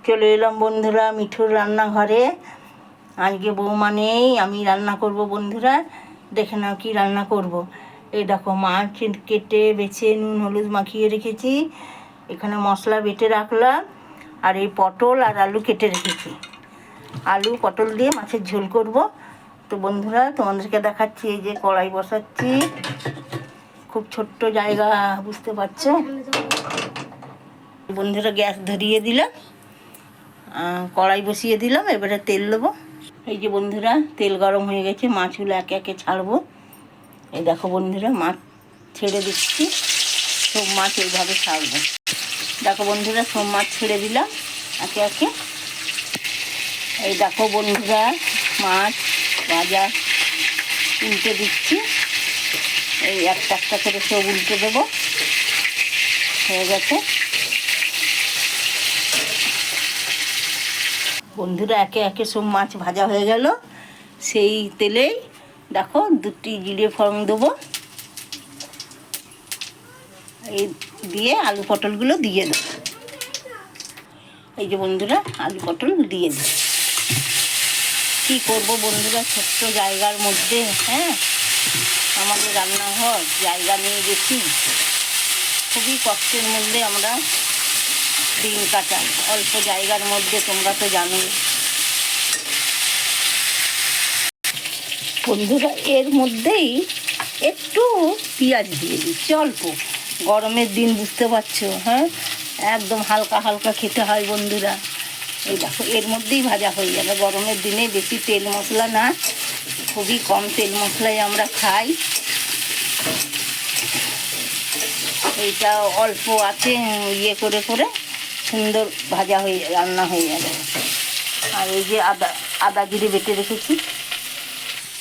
চলে এলাম বন্ধুরা মিঠুর রান্নাঘরে। আজকে বৌমা নেই, আমি রান্না করব বন্ধুরা। দেখে নাও কি রান্না করব। এই দেখো মাছ কেটে বেছে নুন হলুদ মাখিয়ে রেখেছি, এখানে মশলা বেটে রাখলাম, আর এই পটল আর আলু কেটে রেখেছি। আলু পটল দিয়ে মাছের ঝোল করব। তো বন্ধুরা তোমাদেরকে দেখাচ্ছি, এই যে কড়াই বসাচ্ছি, খুব ছোট্ট জায়গা, বুঝতে পারছো বন্ধুরা। গ্যাস ধরিয়ে দিলাম, কড়াই বসিয়ে দিলাম, এবারে তেল দেবো। এই যে বন্ধুরা তেল গরম হয়ে গেছে, মাছগুলো একে একে ছাড়বো। এই দেখো বন্ধুরা মাছ ছেড়ে দিচ্ছি, সব মাছ এইভাবে ছাড়বো। দেখো বন্ধুরা সব মাছ ছেড়ে দিলাম একে একে। এই দেখো বন্ধুরা মাছ ভাজা উল্টে দিচ্ছি, এই একটা একটা করে সব উল্টে দেবো। হয়ে গেছে বন্ধুরা, একে একে সব মাছ ভাজা হয়ে গেল। সেই তেলেই দেখো দুটি জিরে ফোড়ন দেবো, এই দিয়ে আলু পটলগুলো দিয়ে দেবো। এই যে বন্ধুরা আলু পটল দিয়ে দিই। কী করবো বন্ধুরা, ছোট্ট জায়গার মধ্যে, হ্যাঁ আমাদের রান্নাঘর, জায়গা নিয়ে গেছি, খুবই কষ্টের মধ্যে আমরা দিন কাটাই, অল্প জায়গার মধ্যে, তোমরা তো জানোই বন্ধুরা। এর মধ্যেই একটু পেঁয়াজ দিয়ে দিচ্ছি, অল্প, গরমের দিন বুঝতে পারছো, হ্যাঁ একদম হালকা হালকা খেতে হয় বন্ধুরা। এই দেখো এর মধ্যেই ভাজা হয়ে যাবে, গরমের দিনে বেশি তেল মশলা না, খুবই কম তেল মশলায় আমরা খাই। এইটা অল্প আছে, ইয়ে করে করে সুন্দর ভাজা হয়ে রান্না হয়ে যাবে। আর এই যে আদা জিরে বেটে রেখেছি,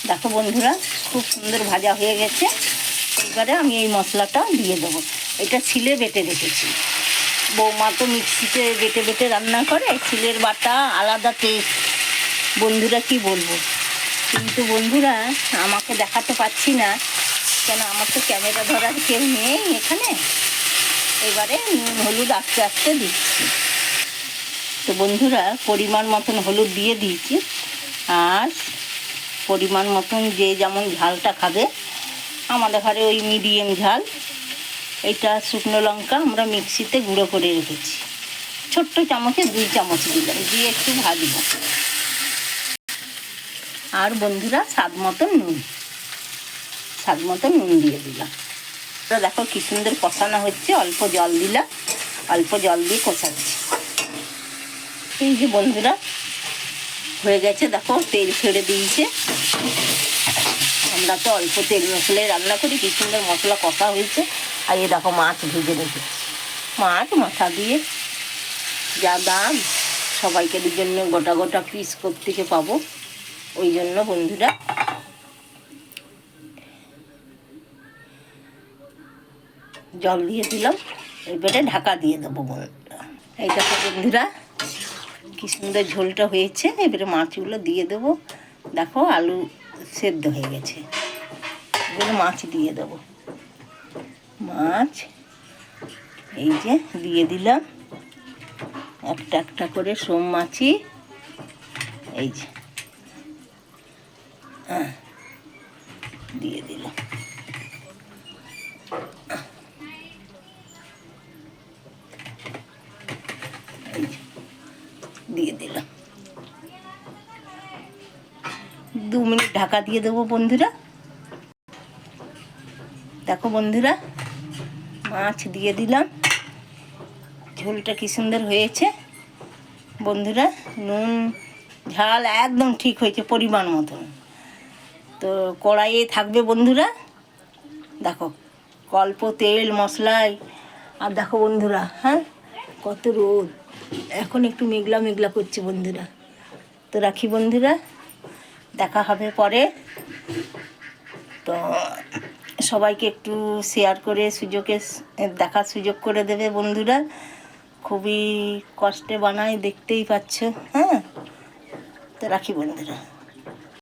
দেখো বন্ধুরা খুব সুন্দর ভাজা হয়ে গেছে। এবারে আমি এই মশলাটা দিয়ে দেবো। এটা ছিলে বেটে রেখেছি, বৌমা তো মিক্সিতে বেটে বেটে রান্না করে, ছিলের বাটা আলাদা টেস্ট বন্ধুরা, কি বলবো। কিন্তু বন্ধুরা আমাকে দেখাতে পাচ্ছি না, কেন আমার তো ক্যামেরা ধরার কেউ নেই এখানে। এবারে নুন হলুদ আস্তে আস্তে দিচ্ছি। তো বন্ধুরা পরিমাণ মতন হলুদ দিয়ে দিয়েছি, আর পরিমাণ মতন যে যেমন ঝালটা খাবে, আমাদের ঘরে ওই মিডিয়াম ঝাল। এইটা শুকনো লঙ্কা আমরা মিক্সিতে গুঁড়ো করে রেখেছি, ছোট্ট চামচে 2 চামচ দিলাম, দিয়ে একটু ভাজবো। আর বন্ধুরা স্বাদ মতন নুন দিয়ে দিলাম। দেখো কি সুন্দর কষানো হচ্ছে, অল্প জল দিলাম, অল্প জল দিয়ে কষাচ্ছি। এই যে বন্ধুরা হয়ে গেছে, দেখো তেল ছেড়ে দিয়েছে। আমরা তো অল্প তেল মশলায় রান্না করি, কি সুন্দর মশলা কষা হয়েছে। আর এই দেখো মাছ ভেজে রেখেছি, মাছ মাথা দিয়ে, যা দাম সবাইকে জন্য গোটা গোটা পিস করতে পাবো, ওই জন্য বন্ধুরা জল দিয়ে দিলাম। এবারে ঢাকা দিয়ে দেবো বন্ধুরা। এই দেখো বন্ধুরা কি সুন্দর ঝোলটা হয়েছে। এবারে মাছগুলো দিয়ে দেবো। দেখো আলু সেদ্ধ হয়ে গেছে, এবারে মাছ দিয়ে দেবো। মাছ এই যে দিয়ে দিলাম, একটা একটা করে সব মাছই, এই যে দিয়ে দিলাম। দিয়ে দিলাম, 2 মিনিট ঢাকা দিয়ে দেবো বন্ধুরা। দেখো বন্ধুরা মাছ দিয়ে দিলাম, ঝোলটা কি সুন্দর হয়েছে বন্ধুরা। নুন ঝাল একদম ঠিক হয়েছে, পরিমাণ মতন। তো কড়াইয়ে থাকবে বন্ধুরা, দেখো অল্প তেল মশলায়। আর দেখো বন্ধুরা, হ্যাঁ কত রোদ, এখন একটু মেঘলা মেঘলা করছে বন্ধুরা। তো রাখি বন্ধুরা, দেখা হবে পরে। তো সবাইকে একটু শেয়ার করে দেখার সুযোগ করে দেবে বন্ধুরা। খুবই কষ্টে বানাই, দেখতেই পাচ্ছ, হ্যাঁ। তো রাখি বন্ধুরা।